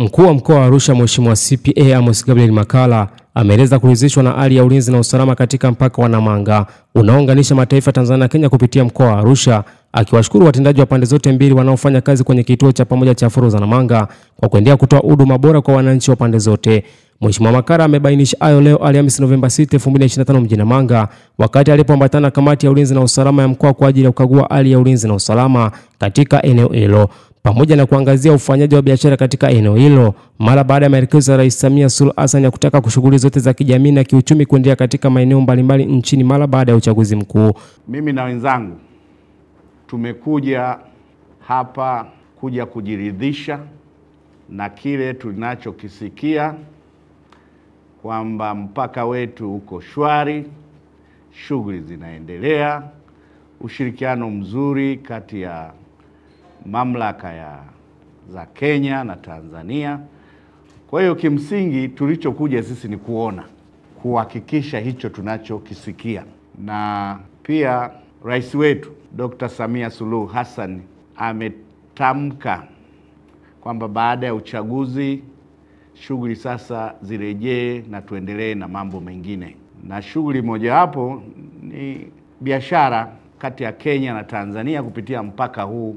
Mkuu wa mkoa wa Arusha Mheshimiwa CPA Amos Gabriel Makalla ameeleza kuridhishwa na hali ya ulinzi na usalama katika mpaka wa Namanga unaounganisha mataifa Tanzania na Kenya kupitia mkoa wa Arusha, akiwashukuru watendaji wa pande zote mbili wanaofanya kazi kwenye kituo cha pamoja cha forodha Namanga kwa kuendelea kutoa huduma bora kwa wananchi wa pande zote. Mheshimiwa Makalla amebainisha hayo leo Alhamisi Novemba 6, 2025 mjini Namanga wakati alipoambatana kamati ya ulinzi na usalama ya mkoa kwa ajili ya kukagua hali ya ulinzi na usalama katika eneo hilo, pamoja na kuangazia ufanyaji wa biashara katika eneo hilo mara baada ya maelekezo ya Rais Samia Suluhu Hassan ya kutaka kushughuli zote za kijamii na kiuchumi kuendelea katika maeneo mbalimbali nchini mara baada ya uchaguzi mkuu. Mimi na wenzangu tumekuja hapa kuja kujiridhisha na kile tunachokisikia kwamba mpaka wetu uko shwari, shughuli zinaendelea, ushirikiano mzuri kati ya mamlaka za Kenya na Tanzania. Kwa hiyo kimsingi tulichokuja sisi ni kuhakikisha hicho tunachokisikia. Na pia Rais wetu Dr. Samia Suluhu Hassan ametamka kwamba baada ya uchaguzi shughuli sasa zirejee na tuendelee na mambo mengine. Na shughuli moja hapo ni biashara kati ya Kenya na Tanzania kupitia mpaka huu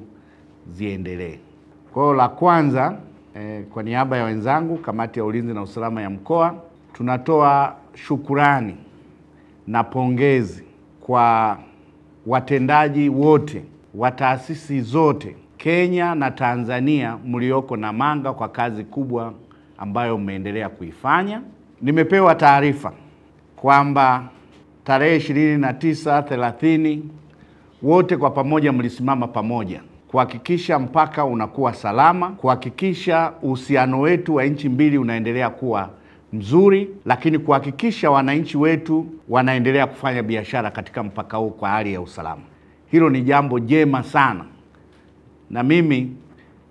ziendelee. Kwa hiyo la kwanza, kwa niaba ya wenzangu kamati ya ulinzi na usalama ya mkoa, tunatoa shukurani na pongezi kwa watendaji wote wa taasisi zote Kenya na Tanzania mlioko Namanga kwa kazi kubwa ambayo mmeendelea kuifanya. Nimepewa taarifa kwamba tarehe 29, 30 wote kwa pamoja mlisimama pamoja kuhakikisha mpaka unakuwa salama, kuhakikisha uhusiano wetu wa nchi mbili unaendelea kuwa mzuri, lakini kuhakikisha wananchi wetu wanaendelea kufanya biashara katika mpaka huu kwa hali ya usalama. Hilo ni jambo jema sana. Na mimi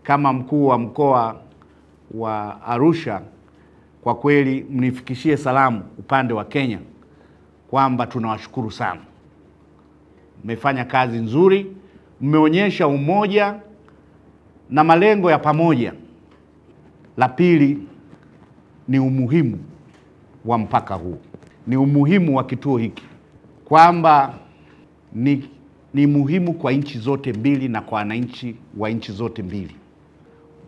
kama mkuu wa mkoa wa Arusha, kwa kweli mnifikishie salamu upande wa Kenya kwamba tunawashukuru sana. Mmefanya kazi nzuri, mmeonyesha umoja na malengo ya pamoja. La pili ni umuhimu wa mpaka huu, ni umuhimu wa kituo hiki, kwamba ni muhimu kwa nchi zote mbili na kwa wananchi wa nchi zote mbili.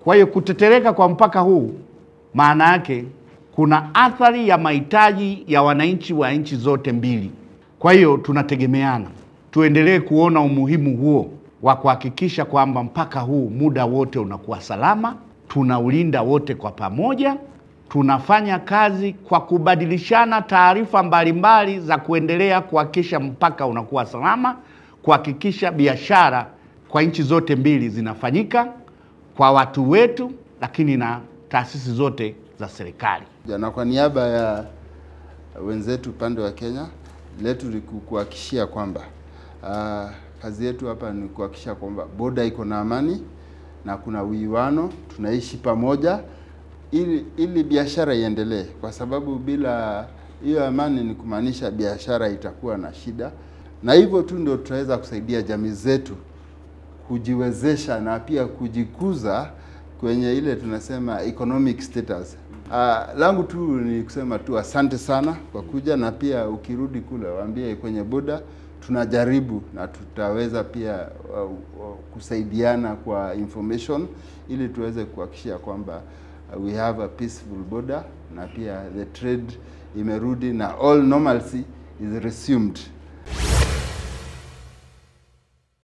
Kwa hiyo kutetereka kwa mpaka huu maana yake kuna athari ya mahitaji ya wananchi wa nchi zote mbili. Kwa hiyo tunategemeana, tuendelee kuona umuhimu huo wa kuhakikisha kwamba mpaka huu muda wote unakuwa salama, tunaulinda wote kwa pamoja, tunafanya kazi kwa kubadilishana taarifa mbalimbali za kuendelea kuhakikisha mpaka unakuwa salama, kuhakikisha biashara kwa nchi zote mbili zinafanyika kwa watu wetu, lakini na taasisi zote za serikali. Na kwa niaba ya wenzetu upande wa Kenya, letu ni kuhakikishia kwamba kazi yetu hapa ni kuhakikisha kwamba boda iko na amani na kuna uwiano, tunaishi pamoja ili biashara iendelee, kwa sababu bila hiyo amani ni kumaanisha biashara itakuwa na shida, na hivyo tu ndio tutaweza kusaidia jamii zetu kujiwezesha na pia kujikuza kwenye ile tunasema economic status. Langu tu ni kusema tu asante sana kwa kuja, na pia ukirudi kule waambie kwenye boda tunajaribu na tutaweza pia kusaidiana kwa information ili tuweze kuhakikisha kwamba we have a peaceful border, na pia the trade imerudi na all normalcy is resumed.